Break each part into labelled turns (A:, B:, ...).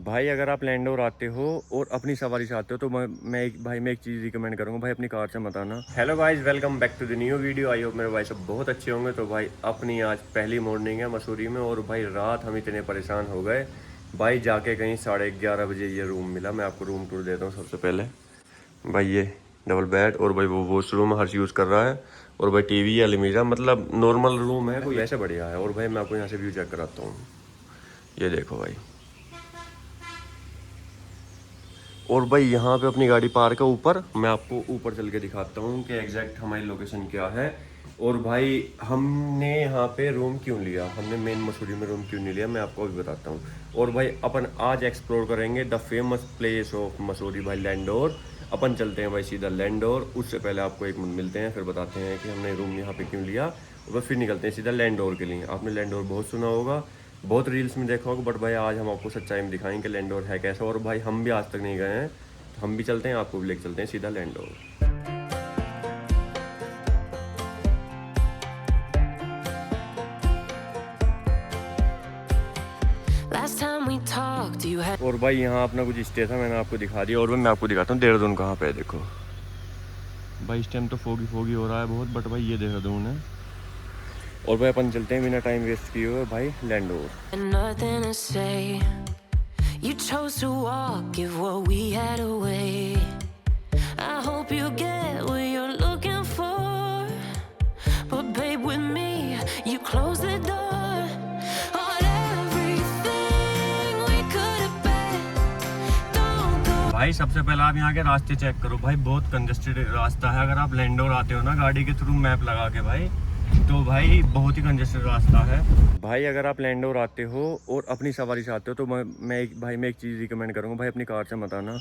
A: भाई अगर आप लैंडोर आते हो और अपनी सवारी से आते हो तो मैं एक चीज़ रिकमेंड करूँगा भाई, अपनी कार से मत आना। Hello guys, welcome back to the new video. I hope मेरे भाई सब बहुत अच्छे होंगे। तो भाई अपनी आज पहली मॉर्निंग है मसूरी में, और भाई रात हम इतने परेशान हो गए भाई, जाके कहीं 11:30 बजे ये रूम मिला। मैं आपको रूम टूर देता हूँ सबसे पहले। भाई ये डबल बेड, और भाई वो वॉशरूम हर्ष यूज़ कर रहा है, और भाई टीवी अलमीरा, मतलब नॉर्मल रूम है, कोई ऐसे बढ़िया है। और भाई मैं आपको यहाँ से व्यू चेक कराता हूँ। ये देखो भाई, और भाई यहाँ पे अपनी गाड़ी पार्क है ऊपर। मैं आपको ऊपर चल के दिखाता हूँ कि एग्जैक्ट हमारी लोकेशन क्या है। और भाई हमने यहाँ पे रूम क्यों लिया, हमने मेन मसूरी में रूम क्यों नहीं लिया, मैं आपको अभी बताता हूँ। और भाई अपन आज एक्सप्लोर करेंगे the famous place of Mussoorie भाई, लैंडोर। अपन चलते हैं भाई सीधा लैंडोर। उससे पहले आपको एक मिनट मिलते हैं, फिर बताते हैं कि हमने रूम यहाँ पे क्यों लिया, और फिर निकलते हैं सीधा लैंडोर के लिए। आपने लैंडोर बहुत सुना होगा, बहुत रील्स में देखा होगा, बट भाई आज हम आपको सच्चाई में दिखाएंगे लैंडोर है कैसा। और भाई हम भी आज तक नहीं गए हैं, तो हम भी चलते हैं, आपको भी लेके चलते हैं सीधा लैंडोर। और भाई यहाँ अपना कुछ स्टे था, मैंने आपको दिखा दिया। और भाई मैं आपको दिखाता हूँ देहरादून कहाँ पे है। देखो भाई इस टाइम तो फोगी फोगी हो रहा है बहुत, बट भाई ये देहरादून है। और भाई अपन चलते हैं बिना टाइम वेस्ट किए हुए भाई Landour. You chose to walk, give what we had away. I hope you get what you're looking for, but babe, with me, you close the door on everything we could have been. Don't go. भाई सबसे पहले आप यहाँ के रास्ते check करो भाई, बहुत कंजेस्टेड रास्ता है। अगर आप लैंडोर आते हो ना गाड़ी के थ्रू मैप लगा के भाई, तो भाई बहुत ही कंजेस्टेड रास्ता है। भाई अगर आप लैंडोर आते हो और अपनी सवारी से आते हो तो मैं एक चीज़ रिकमेंड करूँगा भाई, अपनी कार से मत आना।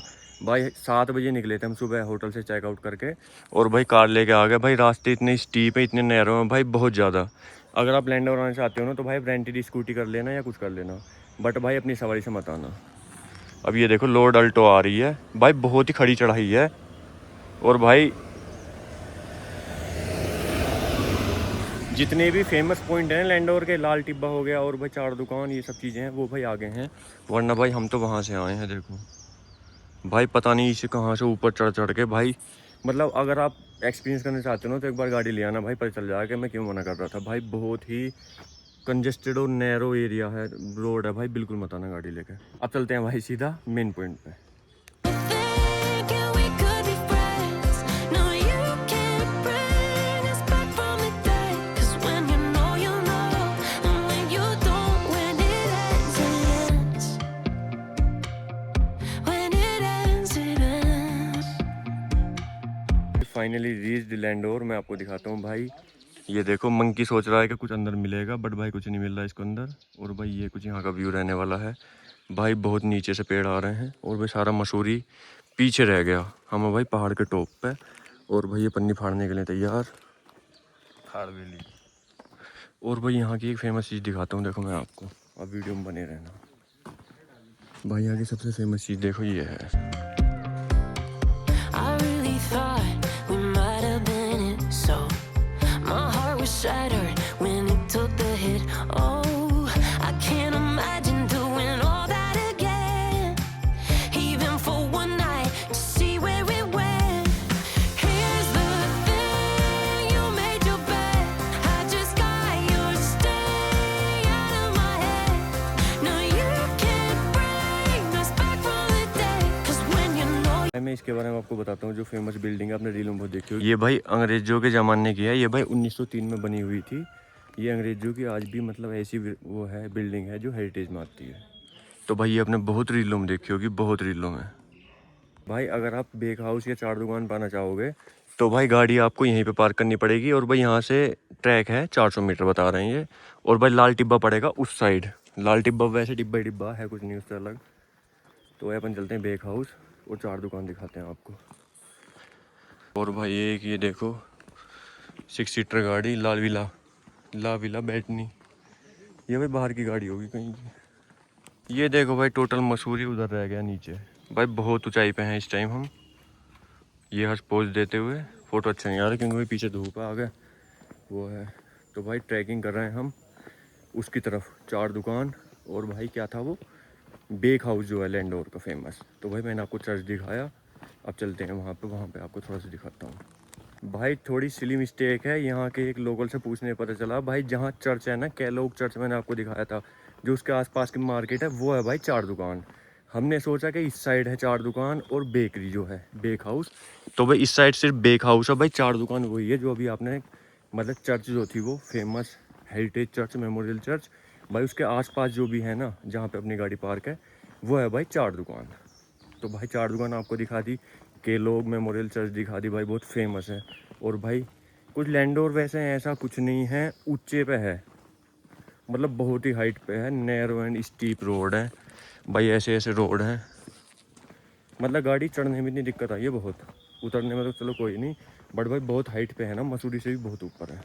A: भाई 7 बजे निकले थे हम सुबह होटल से चेकआउट करके, और भाई कार लेके आ गए। भाई रास्ते इतने स्टीप है, इतने नैरो हैं भाई, बहुत ज़्यादा। अगर आप लैंडोर आने से आते हो ना तो भाई रेंटेड स्कूटी कर लेना या कुछ कर लेना, बट भाई अपनी सवारी से मत आना। अब ये देखो लोड अल्टो आ रही है भाई, बहुत ही खड़ी चढ़ाई है। और भाई जितने भी फेमस पॉइंट हैं लैंडोर के, लाल टिब्बा हो गया और भाई चार दुकान, ये सब चीज़ें हैं, वो भाई आगे हैं। वरना भाई हम तो वहाँ से आए हैं। देखो भाई पता नहीं इसे कहाँ से ऊपर चढ़ चढ़ के भाई, मतलब अगर आप एक्सपीरियंस करना चाहते हो ना तो एक बार गाड़ी ले आना भाई, पता चल जाएगा कि मैं क्यों मना कर रहा था। भाई बहुत ही कंजेस्टेड और नैरो एरिया है, रोड है भाई, बिल्कुल मत आना गाड़ी लेके। अब चलते हैं भाई सीधा मेन पॉइंट पे। Finally reached Landour. मैं आपको दिखाता हूँ भाई, ये देखो मंकी सोच रहा है कि कुछ अंदर मिलेगा, बट भाई कुछ नहीं मिल रहा है इसको अंदर। और भाई ये कुछ यहाँ का व्यू रहने वाला है भाई, बहुत नीचे से पेड़ आ रहे हैं, और भाई सारा मसूरी पीछे रह गया। हम भाई पहाड़ के टॉप पे, और भाई ये पन्नी फाड़ने के लिए तैयार, फाड़ भी ली। और भाई यहाँ की एक फेमस चीज़ दिखाता हूँ, देखो मैं आपको, अब वीडियो में बने रहना। भाई यहाँ की सबसे फेमस चीज़ देखो ये है। Shattered when it took the hit. Oh, I can't imagine doing all that again, even for one night to see where it went. Here's the thing, you made your bed, I just got your stay out of my head. No, you can't bring us back from the dead, 'cause when you know. मैं इसके बारे में आपको बताता हूँ, जो famous building है आपने रीलों में बहुत देखी होगी, ये भाई अंग्रेजों के ज़माने की है। ये भाई 1903 में बनी हुई थी। ये अंग्रेजों की आज भी मतलब ऐसी वो है बिल्डिंग है जो हेरिटेज में आती है। तो भाई ये आपने बहुत रीलों में देखी होगी, बहुत रीलों में। भाई अगर आप बेक हाउस या चार दुकान पाना चाहोगे तो भाई गाड़ी आपको यहीं पे पार्क करनी पड़ेगी। और भाई यहाँ से ट्रैक है 400 मीटर बता रहे हैं ये। और भाई लाल टिब्बा पड़ेगा उस साइड। लाल टिब्बा वैसे डिब्बा ही डिब्बा है, कुछ नहीं उससे अलग। तो भाई अपन चलते हैं बेक हाउस और चार दुकान दिखाते हैं आपको। और भाई एक ये देखो 6 सीटर गाड़ी ला विला बैठनी, ये भाई बाहर की गाड़ी होगी कहीं की। ये देखो भाई टोटल मसूरी उधर रह गया नीचे। भाई बहुत ऊंचाई पे हैं इस टाइम हम। ये हर्ष पोज देते हुए, फ़ोटो अच्छा नहीं आ रहा क्योंकि भाई पीछे धूप आ गया वो है। तो भाई ट्रैकिंग कर रहे हैं हम उसकी तरफ, चार दुकान। और भाई क्या था वो,
B: बेक हाउस जो है लैंडोर का फेमस। तो भाई मैंने आपको चर्च दिखाया, अब चलते हैं वहाँ पे आपको थोड़ा सा दिखाता हूँ। भाई थोड़ी सिली मिस्टेक है, यहाँ के एक लोकल से पूछने पता चला भाई जहाँ चर्च है ना, कैलोग चर्च मैंने आपको दिखाया था, जो उसके आसपास की मार्केट है वो है भाई 4 दुकान। हमने सोचा कि इस साइड है 4 दुकान और बेकरी जो है बेक हाउस, तो भाई इस साइड सिर्फ बेक हाउस है भाई, 4 दुकान वही है जो अभी आपने मतलब चर्च जो थी वो famous heritage church, memorial church, भाई उसके आसपास जो भी है ना जहाँ पे अपनी गाड़ी पार्क है वो है भाई 4 दुकान। तो भाई 4 दुकान आपको दिखा दी, के लोग मेमोरियल चर्च दिखा दी भाई, बहुत फेमस है। और भाई कुछ लैंडोर वैसे ऐसा कुछ नहीं है, ऊंचे पे है, मतलब बहुत ही हाइट पे है, नैरो एंड स्टीप रोड है भाई, ऐसे ऐसे रोड है, मतलब गाड़ी चढ़ने में इतनी दिक्कत आई है बहुत, उतरने में तो चलो कोई नहीं, बट भाई बहुत हाइट पे है ना, मसूरी से भी बहुत ऊपर है।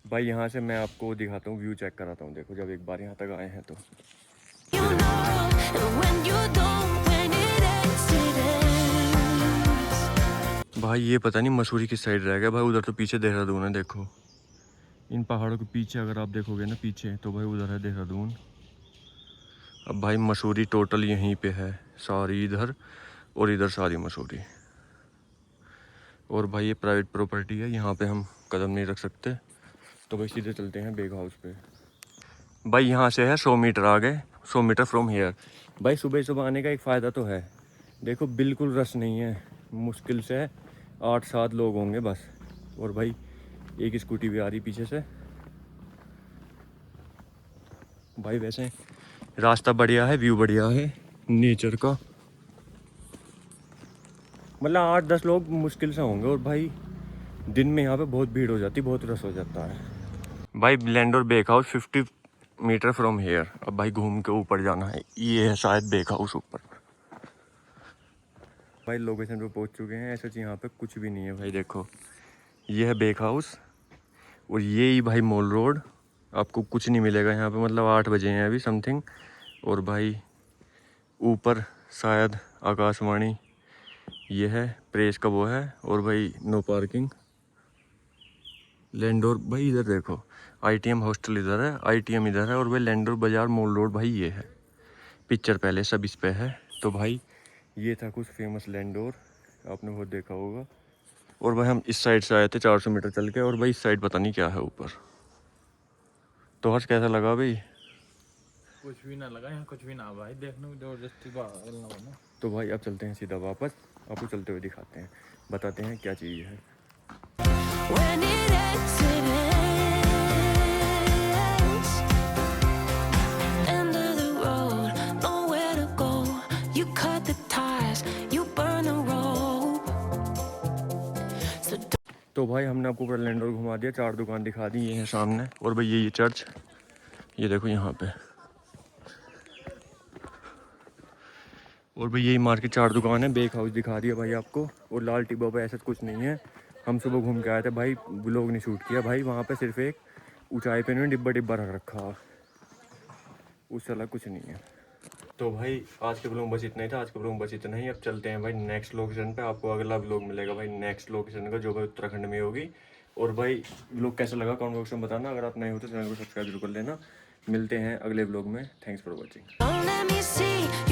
B: भाई यहाँ से मैं आपको दिखाता हूँ, व्यू चेक कराता हूँ, देखो जब एक बार यहाँ तक आए हैं तो
A: You know, and when you don't, when it ends, it ends.
B: भाई ये पता नहीं मसूरी किस साइड रह गया भाई, उधर तो पीछे देहरादून है, देखो इन पहाड़ों के पीछे अगर आप देखोगे ना पीछे, तो भाई उधर है देहरादून। अब भाई मसूरी टोटल यहीं पे है सारी, इधर और इधर सारी मसूरी। और भाई ये प्राइवेट प्रॉपर्टी है, यहाँ पे हम कदम नहीं रख सकते, तो भाई सीधे चलते हैं बेग हाउस पे। भाई यहाँ से है 100 मीटर आगे, 100 मीटर फ्रॉम हेयर। भाई सुबह सुबह आने का एक फ़ायदा तो है, देखो बिल्कुल रश नहीं है, मुश्किल से 8-7 लोग होंगे बस। और भाई एक स्कूटी भी आ रही पीछे से। भाई वैसे रास्ता बढ़िया है, व्यू बढ़िया है नेचर का, मतलब 8-10 लोग मुश्किल से होंगे। और भाई दिन में यहाँ पे बहुत भीड़ हो जाती, बहुत रश हो जाता है। भाई Landour bake house 50 metre from here. अब भाई घूम के ऊपर जाना है, ये है शायद बेक हाउस ऊपर। भाई लोकेशन पे पहुँच चुके हैं, ऐसा यहाँ पे कुछ भी नहीं है भाई, देखो ये है बेक हाउस और ये ही भाई मॉल रोड। आपको कुछ नहीं मिलेगा यहाँ पे, मतलब 8 बजे हैं अभी समथिंग। और भाई ऊपर शायद आकाशवाणी ये है, प्रेस का वो है। और भाई नो पार्किंग लैंडोर। भाई इधर देखो आईटीएम हॉस्टल इधर है, आईटीएम इधर है, और भाई लैंडोर बाजार मॉल रोड भाई ये है, पिक्चर पहले सब इस पे है। तो भाई ये था कुछ फेमस लैंडोर, आपने बहुत देखा होगा। और भाई हम इस साइड से आए थे 400 मीटर चल के, और भाई इस साइड पता नहीं क्या है ऊपर। तो हर्ष कैसा लगा भाई?
C: कुछ भी ना लगा यहाँ, कुछ भी ना भाई, देखने में जबरदस्ती ना।
B: तो भाई अब चलते हैं सीधा वापस, आपको चलते हुए दिखाते हैं, बताते हैं क्या चीज़ है।
A: When it ends, it ends. End of the road, nowhere to go. You cut the ties, you burn the rope. So
B: तो भाई हमने आपको पूरा लैंडोर घुमा दिया, 4 दुकान दिखा दी, ये है सामने। और भाई ये चर्च, ये देखो यहाँ पे। और भाई यही मार्केट 4 दुकान है, बेक हाउस दिखा दिया भाई आपको। और लाल टिब्बा पे ऐसा कुछ नहीं है, हम सुबह घूम के आए थे भाई, व्लॉग नहीं शूट किया भाई। वहाँ पे सिर्फ एक ऊंचाई पे नहीं डिब्बा डिब्बा रख रखा, उससे अलग कुछ नहीं है। तो भाई आज के व्लॉग बस इतना ही था, आज के व्लॉग बस इतना ही। अब चलते हैं भाई नेक्स्ट लोकेशन पे, आपको अगला व्लॉग मिलेगा भाई नेक्स्ट लोकेशन का, जो भाई उत्तराखंड में होगी। और भाई व्लॉग कैसा लगा कमेंट बॉक्स में बताना, अगर आप नए हो तो चैनल को सब्सक्राइब जरूर कर लेना। मिलते हैं अगले व्लॉग में, thanks for watching.
A: don't let me see